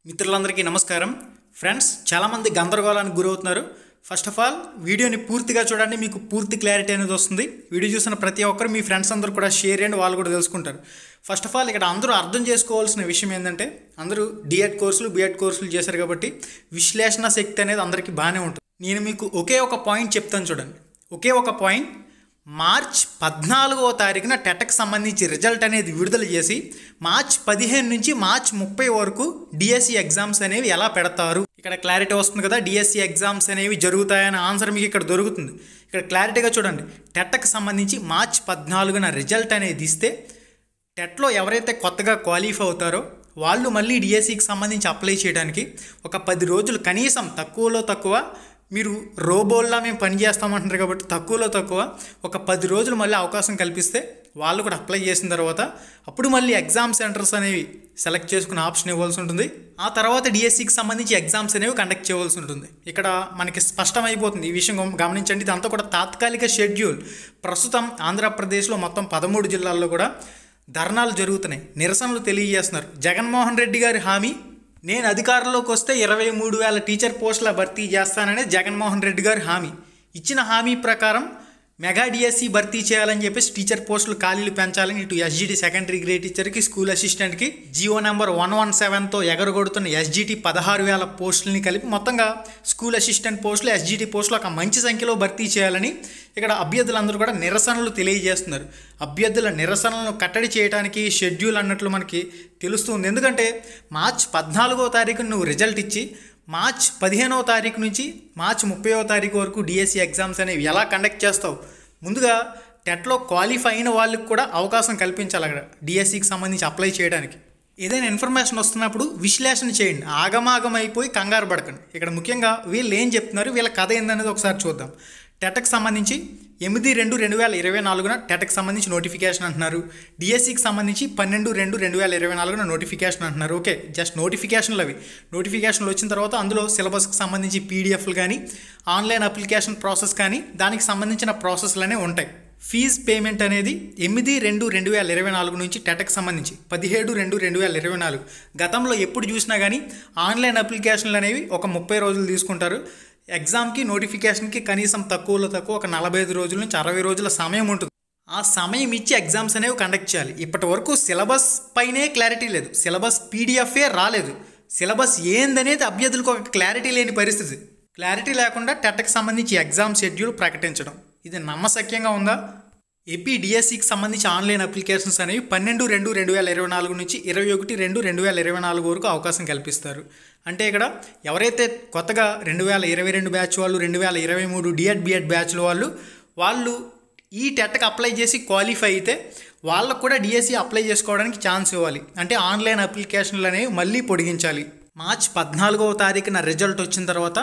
మిత్రులందరికీ నమస్కారం. ఫ్రెండ్స్, చాలామంది గందరగోళానికి గురవుతున్నారు. ఫస్ట్ ఆఫ్ ఆల్ వీడియోని పూర్తిగా చూడండి, మీకు పూర్తి క్లారిటీ అనేది వస్తుంది. వీడియో చూసిన ప్రతి ఒక్కరు మీ ఫ్రెండ్స్ అందరూ కూడా షేర్ చేయండి, వాళ్ళు కూడా తెలుసుకుంటారు. ఫస్ట్ ఆఫ్ ఆల్ ఇక్కడ అందరూ అర్థం చేసుకోవాల్సిన విషయం ఏంటంటే, అందరూ డిఎడ్ కోర్సులు బిఎడ్ కోర్సులు చేశారు కాబట్టి విశ్లేషణ శక్తి అనేది అందరికీ బాగానే ఉంటుంది. నేను మీకు ఒకే ఒక పాయింట్ చెప్తాను చూడండి. ఒకే ఒక పాయింట్, మార్చ్ 14వ తారీఖున టెట్కి సంబంధించి రిజల్ట్ అనేది విడుదల చేసి మార్చ్ 15 నుంచి మార్చ్ 30 వరకు డిఎస్సి ఎగ్జామ్స్ అనేవి ఎలా పెడతారు, ఇక్కడ క్లారిటీ వస్తుంది కదా. డిఎస్సి ఎగ్జామ్స్ అనేవి జరుగుతాయనే ఆన్సర్ మీకు ఇక్కడ దొరుకుతుంది. ఇక్కడ క్లారిటీగా చూడండి. టెట్కి సంబంధించి మార్చ్ 14న రిజల్ట్ అనేది ఇస్తే టెట్లో ఎవరైతే కొత్తగా క్వాలిఫై అవుతారో వాళ్ళు మళ్ళీ డిఎస్సికి సంబంధించి అప్లై చేయడానికి ఒక 10 రోజులు కనీసం, తక్కువలో తక్కువ, మీరు రోబోల్లా మేము పని చేస్తామంటున్నారు కాబట్టి తక్కువలో తక్కువ ఒక 10 రోజులు మళ్ళీ అవకాశం కల్పిస్తే వాళ్ళు కూడా అప్లై చేసిన తర్వాత అప్పుడు మళ్ళీ ఎగ్జామ్ సెంటర్స్ అనేవి సెలెక్ట్ చేసుకునే ఆప్షన్ ఇవ్వాల్సి ఉంటుంది. ఆ తర్వాత డిఎస్సికి సంబంధించి ఎగ్జామ్స్ అనేవి కండక్ట్ చేయవలసి ఉంటుంది. ఇక్కడ మనకి స్పష్టమైపోతుంది ఈ విషయం గమనించండి. ఇదంతా కూడా తాత్కాలిక షెడ్యూల్. ప్రస్తుతం ఆంధ్రప్రదేశ్లో మొత్తం 13 జిల్లాల్లో కూడా ధర్నాలు జరుగుతున్నాయి, నిరసనలు తెలియజేస్తున్నారు. జగన్మోహన్ రెడ్డి గారి హామీ, నేను అధికారంలోకి వస్తే 23,000 టీచర్ పోస్టుల భర్తీ చేస్తాననే జగన్మోహన్ రెడ్డి గారి హామీ. ఇచ్చిన హామీ ప్రకారం మెగా డిఎస్సి భర్తీ చేయాలని చెప్పేసి టీచర్ పోస్టులు ఖాళీలు పెంచాలని ఇటు ఎస్జిటి సెకండరీ గ్రేడ్ టీచర్కి, స్కూల్ అసిస్టెంట్కి జీవో నెంబర్ 117తో ఎగరగొడుతున్న ఎస్జిటి 16,000 పోస్టులని కలిపి మొత్తంగా స్కూల్ అసిస్టెంట్ పోస్టులు, ఎస్జిటి పోస్టులు ఒక మంచి సంఖ్యలో భర్తీ చేయాలని ఇక్కడ అభ్యర్థులందరూ కూడా నిరసనలు తెలియజేస్తున్నారు. అభ్యర్థుల నిరసనలను కట్టడి చేయడానికి షెడ్యూల్ అన్నట్లు మనకి తెలుస్తుంది. ఎందుకంటే మార్చ్ 14వ తారీఖున నువ్వు రిజల్ట్ ఇచ్చి మార్చ్ 15వ తారీఖు నుంచి మార్చ్ 30వ తారీఖు వరకు డిఎస్సి ఎగ్జామ్స్ అనేవి ఎలా కండక్ట్ చేస్తావు? ముందుగా టెట్లో క్వాలిఫై అయిన వాళ్ళకి కూడా అవకాశం కల్పించాలి అక్కడ డిఎస్సికి సంబంధించి అప్లై చేయడానికి. ఏదైనా ఇన్ఫర్మేషన్ వస్తున్నప్పుడు విశ్లేషణ చేయండి, ఆగమాగం అయిపోయి కంగారు పడకండి. ఇక్కడ ముఖ్యంగా వీళ్ళు ఏం చెప్తున్నారు, వీళ్ళ కథ ఏందనేది ఒకసారి చూద్దాం. టెట్కి సంబంధించి 8/2/2024న టెట్కి సంబంధించి నోటిఫికేషన్ అంటున్నారు. డిఎస్సికి సంబంధించి 12/2/2024న నోటిఫికేషన్ అంటున్నారు. ఓకే, జస్ట్ నోటిఫికేషన్లు అవి. నోటిఫికేషన్లు వచ్చిన తర్వాత అందులో సిలబస్కి సంబంధించి పీడిఎఫ్లు కానీ, ఆన్లైన్ అప్లికేషన్ ప్రాసెస్ కానీ, దానికి సంబంధించిన ప్రాసెస్లు అనేవి ఉంటాయి. ఫీజు పేమెంట్ అనేది 8/2/2024 నుంచి టెట్కి సంబంధించి 17/2/2024. గతంలో ఎప్పుడు చూసినా కానీ ఆన్లైన్ అప్లికేషన్లు అనేవి ఒక 30 రోజులు తీసుకుంటారు. ఎగ్జామ్కి, నోటిఫికేషన్కి కనీసం తక్కువలో తక్కువ ఒక 45 రోజుల నుంచి 60 రోజుల సమయం ఉంటుంది. ఆ సమయం ఇచ్చి ఎగ్జామ్స్ అనేవి కండక్ట్ చేయాలి. ఇప్పటి వరకు సిలబస్ పైనే క్లారిటీ లేదు, సిలబస్ పీడిఎఫే రాలేదు. సిలబస్ ఏందనేది అభ్యర్థులకు ఒక క్లారిటీ లేని పరిస్థితి. క్లారిటీ లేకుండా టెట్కి సంబంధించి ఎగ్జామ్ షెడ్యూల్ ప్రకటించడం, ఇది నమ్మశక్యంగా ఉందా? ఏపీ డిఎస్సికి సంబంధించి ఆన్లైన్ అప్లికేషన్స్ అనేవి 12/2/2024 నుంచి 21/2/2024 వరకు అవకాశం కల్పిస్తారు. అంటే ఇక్కడ ఎవరైతే కొత్తగా 2022 బ్యాచ్ వాళ్ళు, 2023 డిఎడ్ బిఎడ్ బ్యాచ్ల వాళ్ళు ఈ టెట్కి అప్లై చేసి క్వాలిఫై అయితే వాళ్ళకు కూడా డిఎస్సి అప్లై చేసుకోవడానికి ఛాన్స్ ఇవ్వాలి. అంటే ఆన్లైన్ అప్లికేషన్లు అనేవి మళ్ళీ పొడిగించాలి. మార్చ్ 14వ తారీఖున రిజల్ట్ వచ్చిన తర్వాత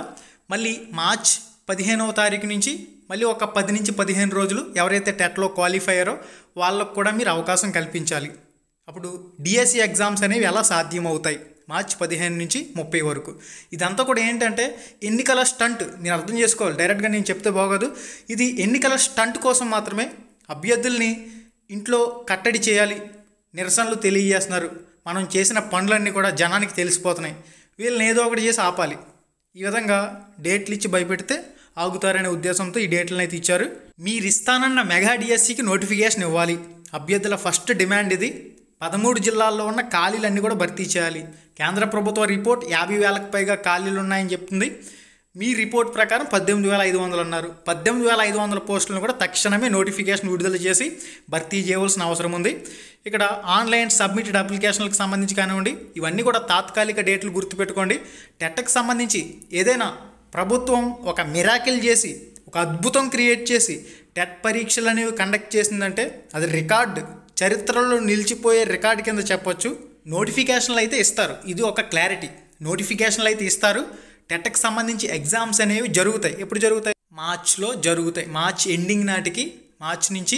మళ్ళీ మార్చ్ 15వ తారీఖు నుంచి మళ్ళీ ఒక 10 నుంచి 15 రోజులు ఎవరైతే టెట్లో క్వాలిఫై అయ్యారో వాళ్ళకు కూడా మీరు అవకాశం కల్పించాలి. అప్పుడు డిఎస్సి ఎగ్జామ్స్ అనేవి ఎలా సాధ్యం అవుతాయి మార్చ్ 15 నుంచి 30 వరకు. ఇదంతా కూడా ఏంటంటే ఎన్నికల స్టంట్. నేను అర్థం చేసుకోవాలి, డైరెక్ట్గా నేను చెప్తే బాగోదు. ఇది ఎన్నికల స్టంట్ కోసం మాత్రమే. అభ్యర్థుల్ని ఇంట్లో కట్టడి చేయాలి, నిరసనలు తెలియజేస్తున్నారు. మనం చేసిన పనులన్నీ కూడా జనానికి తెలిసిపోతున్నాయి, వీళ్ళని ఏదో ఒకటి చేసి ఆపాలి. ఈ విధంగా డేట్లు ఇచ్చి భయపెడితే ఆగుతారనే ఉద్దేశంతో ఈ డేట్లను అయితే ఇచ్చారు. మీరు ఇస్తానన్న మెగా డిఎస్సికి నోటిఫికేషన్ ఇవ్వాలి. అభ్యర్థుల ఫస్ట్ డిమాండ్ ఇది. 13 జిల్లాల్లో ఉన్న ఖాళీలన్నీ కూడా భర్తీ చేయాలి. కేంద్ర ప్రభుత్వ రిపోర్ట్ 50,000కు పైగా ఖాళీలు ఉన్నాయని చెప్తుంది. మీ రిపోర్ట్ ప్రకారం 18,500 అన్నారు. 18,500 పోస్టులను కూడా తక్షణమే నోటిఫికేషన్ విడుదల చేసి భర్తీ చేయవలసిన అవసరం ఉంది. ఇక్కడ ఆన్లైన్ సబ్మిటెడ్ అప్లికేషన్లకు సంబంధించి కానివ్వండి, ఇవన్నీ కూడా తాత్కాలిక డేట్లు గుర్తుపెట్టుకోండి. టెట్కి సంబంధించి ఏదైనా ప్రభుత్వం ఒక మిరాకిల్ చేసి, ఒక అద్భుతం క్రియేట్ చేసి టెట్ పరీక్షలు అనేవి కండక్ట్ చేసిందంటే అది రికార్డు, చరిత్రలో నిలిచిపోయే రికార్డు కింద చెప్పొచ్చు. నోటిఫికేషన్లు అయితే ఇస్తారు, ఇది ఒక క్లారిటీ. నోటిఫికేషన్లు అయితే ఇస్తారు. టెట్కి సంబంధించి ఎగ్జామ్స్ అనేవి జరుగుతాయి. ఎప్పుడు జరుగుతాయి? మార్చ్లో జరుగుతాయి. మార్చ్ ఎండింగ్ నాటికి, మార్చ్ నుంచి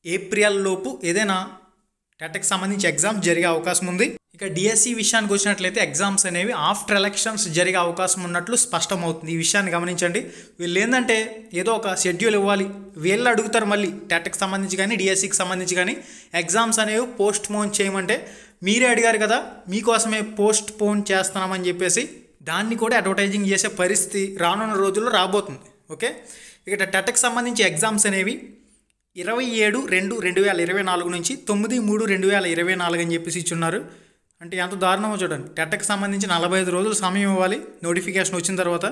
ఏప్రిల్ లోపు ఏదైనా టెట్కి సంబంధించి ఎగ్జామ్స్ జరిగే అవకాశం ఉంది. ఇక డిఎస్సి విషయానికి వచ్చినట్లయితే ఎగ్జామ్స్ అనేవి ఆఫ్టర్ ఎలక్షన్స్ జరిగే అవకాశం ఉన్నట్లు స్పష్టమవుతుంది. ఈ విషయాన్ని గమనించండి. వీళ్ళు ఏంటంటే ఏదో ఒక షెడ్యూల్ ఇవ్వాలి, వీళ్ళు అడుగుతారు మళ్ళీ టెట్కి సంబంధించి కానీ డిఎస్సికి సంబంధించి కానీ ఎగ్జామ్స్ అనేవి పోస్ట్ పోన్ చేయమంటే మీరే అడిగారు కదా, మీకోసమే పోస్ట్ పోన్ చేస్తున్నామని చెప్పేసి దాన్ని కూడా అడ్వర్టైజింగ్ చేసే పరిస్థితి రానున్న రోజుల్లో రాబోతుంది. ఓకే, ఇక టెట్కి సంబంధించి ఎగ్జామ్స్ అనేవి 27/2/2024 నుంచి 9/3/2024 అని చెప్పేసి ఇచ్చున్నారు. అంటే ఎంత దారుణమో చూడండి. టెట్కి సంబంధించి 45 రోజులు సమయం ఇవ్వాలి. నోటిఫికేషన్ వచ్చిన తర్వాత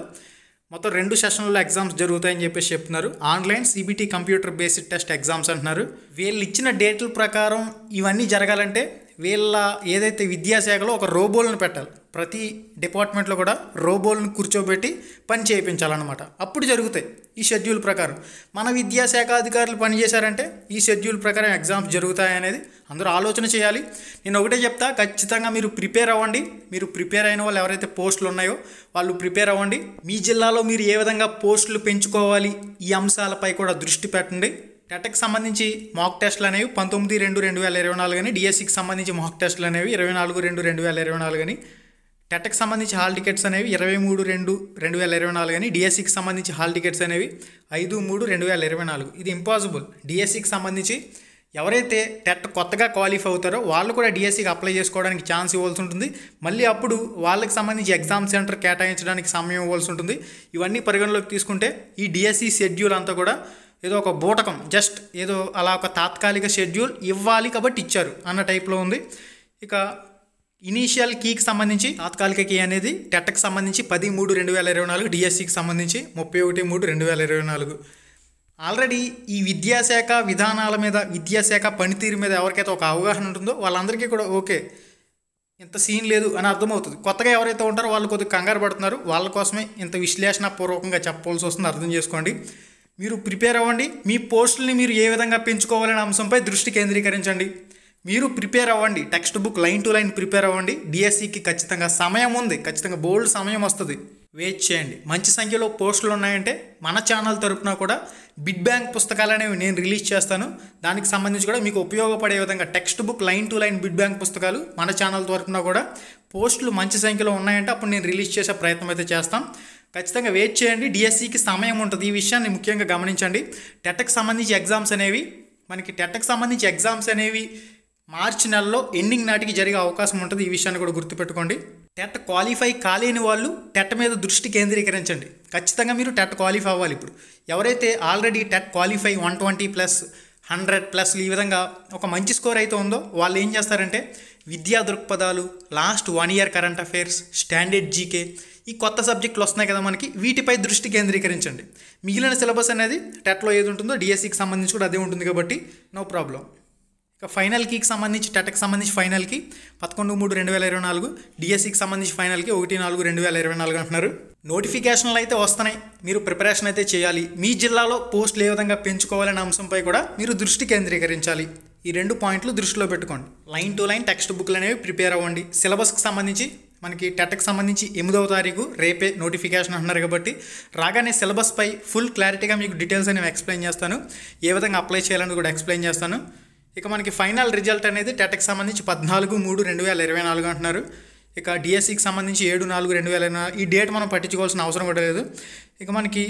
మొత్తం 2 సెషన్లలో ఎగ్జామ్స్ జరుగుతాయని చెప్పేసి చెప్తున్నారు. Online CBT computer based test exams అంటున్నారు. వీళ్ళు ఇచ్చిన డేట్ల ప్రకారం ఇవన్నీ జరగాలంటే వీళ్ళ ఏదైతే విద్యాశాఖలో ఒక రోబోలను పెట్టాలి. ప్రతి డిపార్ట్మెంట్లో కూడా రోబోలను కూర్చోబెట్టి పని చేయించాలన్నమాట. అప్పుడు జరుగుతాయి ఈ షెడ్యూల్ ప్రకారం. మన విద్యాశాఖ అధికారులు పనిచేశారంటే ఈ షెడ్యూల్ ప్రకారం ఎగ్జామ్స్ జరుగుతాయనేది అందరూ ఆలోచన చేయాలి. నేను ఒకటే చెప్తా, ఖచ్చితంగా మీరు ప్రిపేర్ అవ్వండి. మీరు ప్రిపేర్ అయిన వాళ్ళు ఎవరైతే పోస్టులు ఉన్నాయో వాళ్ళు ప్రిపేర్ అవ్వండి. మీ జిల్లాలో మీరు ఏ విధంగా పోస్టులు పెంచుకోవాలి ఈ అంశాలపై కూడా దృష్టి పెట్టండి. టెట్కి సంబంధించి మాక్ టెస్టులు అనేవి 19/2/2024 అని, డిఎస్సికి సంబంధించి మాక్ టెస్టులు అనేవి 24/2/2024 అని, టెట్కి సంబంధించి హాల్ టికెట్స్ అనేవి 23/2/2024 అని, డిఎస్సికి సంబంధించి హాల్ టికెట్స్ అనేవి 5/3/2024. ఇది ఇంపాసిబుల్. డిఎస్సికి సంబంధించి ఎవరైతే టెట్ కొత్తగా క్వాలిఫై అవుతారో వాళ్ళు కూడా డిఎస్సికి అప్లై చేసుకోవడానికి ఛాన్స్ ఇవ్వాల్సి ఉంటుంది. మళ్ళీ అప్పుడు వాళ్ళకి సంబంధించి ఎగ్జామ్ సెంటర్ కేటాయించడానికి సమయం ఇవ్వాల్సి ఉంటుంది. ఇవన్నీ పరిగణలోకి తీసుకుంటే ఈ డిఎస్సి షెడ్యూల్ అంతా కూడా ఏదో ఒక బూటకం, జస్ట్ ఏదో అలా ఒక తాత్కాలిక షెడ్యూల్ ఇవ్వాలి కాబట్టి ఇచ్చారు అన్న టైప్లో ఉంది. ఇక ఇనీషియల్ కీకి సంబంధించి తాత్కాలిక కీ అనేది టెట్కి సంబంధించి 10/3/2024, డిఎస్సికి సంబంధించి 31/3/2024. ఆల్రెడీ ఈ విద్యాశాఖ విధానాల మీద, విద్యాశాఖ పనితీరు మీద ఎవరికైతే ఒక అవగాహన ఉంటుందో వాళ్ళందరికీ కూడా ఓకే, ఇంత సీన్ లేదు అని అర్థమవుతుంది. కొత్తగా ఎవరైతే ఉంటారో వాళ్ళు కొద్దిగా కంగారు పడుతున్నారు. వాళ్ళ కోసమే ఇంత విశ్లేషణపూర్వకంగా చెప్పవలసి వస్తుంది, అర్థం చేసుకోండి. మీరు ప్రిపేర్ అవ్వండి. మీ పోస్టుల్ని మీరు ఏ విధంగా పెంచుకోవాలనే అంశంపై దృష్టి కేంద్రీకరించండి. మీరు ప్రిపేర్ అవ్వండి. Text book line to line prepare అవ్వండి. డిఎస్సికి ఖచ్చితంగా సమయం ఉంది, ఖచ్చితంగా బోల్డ్ సమయం వస్తుంది. వెయిట్ చేయండి. మంచి సంఖ్యలో పోస్టులు ఉన్నాయంటే మన ఛానల్ తరపున కూడా బిడ్ బ్యాంక్ పుస్తకాలు అనేవి నేను రిలీజ్ చేస్తాను. దానికి సంబంధించి కూడా మీకు ఉపయోగపడే విధంగా text book line to line bid bank పుస్తకాలు మన ఛానల్ తరపున కూడా పోస్టులు మంచి సంఖ్యలో ఉన్నాయంటే అప్పుడు నేను రిలీజ్ చేసే ప్రయత్నం అయితే చేస్తాం. ఖచ్చితంగా వెయిట్ చేయండి. డిఎస్సికి సమయం ఉంటుంది. ఈ విషయాన్ని ముఖ్యంగా గమనించండి. టెట్కి సంబంధించి ఎగ్జామ్స్ అనేవి టెట్కి సంబంధించి ఎగ్జామ్స్ అనేవి మార్చి నెలలో ఎండింగ్ నాటికి జరిగే అవకాశం ఉంటుంది. ఈ విషయాన్ని కూడా గుర్తుపెట్టుకోండి. టెట్ క్వాలిఫై కాలేని వాళ్ళు టెట్ మీద దృష్టి కేంద్రీకరించండి. ఖచ్చితంగా మీరు టెట్ క్వాలిఫై అవ్వాలి. ఇప్పుడు ఎవరైతే ఆల్రెడీ టెట్ క్వాలిఫై 120+, 100+ ఈ విధంగా ఒక మంచి స్కోర్ అయితే ఉందో వాళ్ళు ఏం చేస్తారంటే విద్యా దృక్పథాలు, last 1 year current affairs, standard GK, ఈ కొత్త సబ్జెక్టులు వస్తున్నాయి కదా మనకి, వీటిపై దృష్టి కేంద్రీకరించండి. మిగిలిన సిలబస్ అనేది టెట్లో ఏది ఉంటుందో డిఎస్సికి సంబంధించి కూడా అదే ఉంటుంది కాబట్టి నో ప్రాబ్లం. ఇక ఫైనల్ కీకి సంబంధించి టెట్కి సంబంధించి ఫైనల్కి 11/3/2024, డిఎస్సికి సంబంధించి ఫైనల్కి 1/4/2024 అంటున్నారు. నోటిఫికేషన్లు అయితే వస్తున్నాయి. మీరు ప్రిపరేషన్ అయితే చేయాలి. మీ జిల్లాలో పోస్టులు ఏ విధంగా పెంచుకోవాలనే అంశంపై కూడా మీరు దృష్టి కేంద్రీకరించాలి. ఈ 2 పాయింట్లు దృష్టిలో పెట్టుకోండి. లైన్ టు లైన్ టెక్స్ట్ బుక్లు అనేవి ప్రిపేర్ అవ్వండి. సిలబస్కి సంబంధించి మనకి టెట్కి సంబంధించి 8వ తారీఖు రేపే నోటిఫికేషన్ అంటున్నారు కాబట్టి రాగానే సిలబస్పై ఫుల్ క్లారిటీగా మీకు డీటెయిల్స్ అనేవి ఎక్స్ప్లెయిన్ చేస్తాను. ఏ విధంగా అప్లై చేయాలని కూడా ఎక్స్ప్లెయిన్ చేస్తాను. ఇక మనకి ఫైనల్ రిజల్ట్ అనేది టెట్కి సంబంధించి 14/3/2024 అంటున్నారు. ఇక డిఎస్సికి సంబంధించి 7/4/2024. ఈ డేట్ మనం పట్టించుకోవాల్సిన అవసరం కూడా లేదు. ఇక మనకి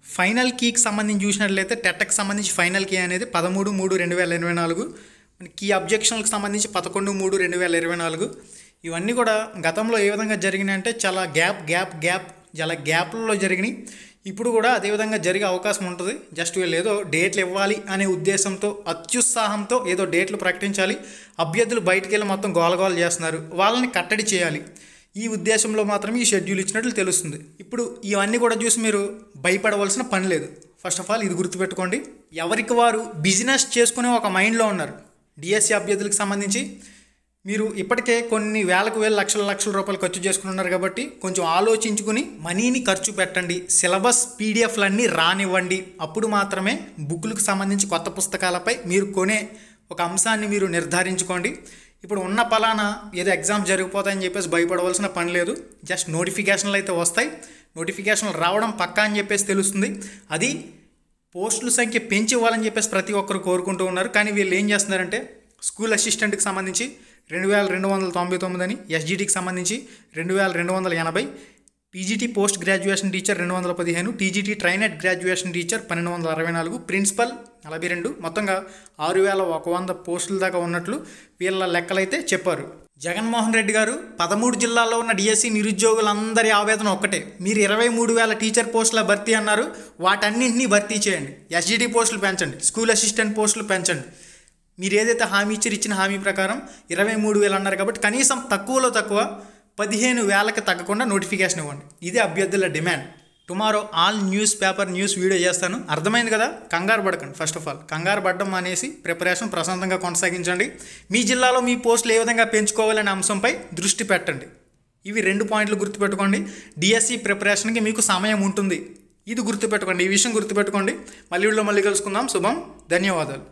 ఫైనల్ కీకి సంబంధించి చూసినట్లయితే టెట్కి సంబంధించి ఫైనల్ కీ అనేది 13/3/2024. మన కీ అబ్జెక్షన్లకు సంబంధించి 11/3/2024. ఇవన్నీ కూడా గతంలో ఏ విధంగా జరిగినాయి అంటే చాలా గ్యాప్లలో జరిగినాయి. ఇప్పుడు కూడా అదేవిధంగా జరిగే అవకాశం ఉంటుంది. జస్ట్ వీళ్ళు ఏదో డేట్లు ఇవ్వాలి అనే ఉద్దేశంతో, అత్యుత్సాహంతో ఏదో డేట్లు ప్రకటించాలి, అభ్యర్థులు బయటికి వెళ్ళి మొత్తం గోలగోలు చేస్తున్నారు, వాళ్ళని కట్టడి చేయాలి, ఈ ఉద్దేశంలో మాత్రమే ఈ షెడ్యూల్ ఇచ్చినట్లు తెలుస్తుంది. ఇప్పుడు ఇవన్నీ కూడా చూసి మీరు భయపడవలసిన పని లేదు. ఫస్ట్ ఆఫ్ ఆల్ ఇది గుర్తుపెట్టుకోండి. ఎవరికి వారు బిజినెస్ చేసుకునే ఒక మైండ్లో ఉన్నారు. డిఎస్సి అభ్యర్థులకు సంబంధించి మీరు ఇప్పటికే కొన్ని వేలకు లక్షల రూపాయలు ఖర్చు చేసుకుని ఉన్నారు కాబట్టి కొంచెం ఆలోచించుకుని మనీని ఖర్చు పెట్టండి. సిలబస్ పీడిఎఫ్లన్నీ రానివ్వండి. అప్పుడు మాత్రమే బుక్లకు సంబంధించి కొత్త పుస్తకాలపై మీరు కొనే ఒక అంశాన్ని మీరు నిర్ధారించుకోండి. ఇప్పుడు ఉన్న పలానా ఏదో ఎగ్జామ్స్ జరిగిపోతాయని చెప్పేసి భయపడవలసిన పని లేదు. జస్ట్ నోటిఫికేషన్లు అయితే వస్తాయి. నోటిఫికేషన్లు రావడం పక్కా అని చెప్పేసి తెలుస్తుంది. అది పోస్టుల సంఖ్య పెంచి ఇవ్వాలని చెప్పేసి ప్రతి ఒక్కరు కోరుకుంటూ ఉన్నారు. కానీ వీళ్ళు ఏం చేస్తున్నారంటే స్కూల్ అసిస్టెంట్కి సంబంధించి 2299 అని, ఎస్జిటికి సంబంధించి 2280, PGT post graduation teacher 215, TGT trained graduation teacher 1264, principal 42, మొత్తంగా 6100 పోస్టుల దాకా ఉన్నట్లు వీళ్ళ లెక్కలైతే చెప్పారు. జగన్మోహన్ రెడ్డి గారు 13 జిల్లాల్లో ఉన్న డిఎస్సి నిరుద్యోగులందరి ఆవేదన ఒక్కటే, మీరు 23,000 టీచర్ పోస్టుల భర్తీ అన్నారు, వాటన్నింటినీ భర్తీ చేయండి. ఎస్జిటి పోస్టులు పెంచండి, స్కూల్ అసిస్టెంట్ పోస్టులు పెంచండి. మీరు ఏదైతే హామీ ఇచ్చిన హామీ ప్రకారం 23,000 అన్నారు కాబట్టి కనీసం తక్కువలో తక్కువ 15,000కి తగ్గకుండా నోటిఫికేషన్ ఇవ్వండి. ఇది అభ్యర్థుల demand. Tomorrow all news video చేస్తాను. అర్థమైంది కదా? కంగారు పడకండి. ఫస్ట్ ఆఫ్ ఆల్ కంగారు పడడం అనేసి ప్రిపరేషన్ ప్రశాంతంగా కొనసాగించండి. మీ జిల్లాలో మీ పోస్టులు ఏ విధంగా పెంచుకోవాలనే అంశంపై దృష్టి పెట్టండి. ఇవి 2 పాయింట్లు గుర్తుపెట్టుకోండి. డిఎస్సి ప్రిపరేషన్కి మీకు సమయం ఉంటుంది. ఇది గుర్తుపెట్టుకోండి, ఈ విషయం గుర్తుపెట్టుకోండి. మళ్ళీ కలుసుకుందాం. శుభం. ధన్యవాదాలు.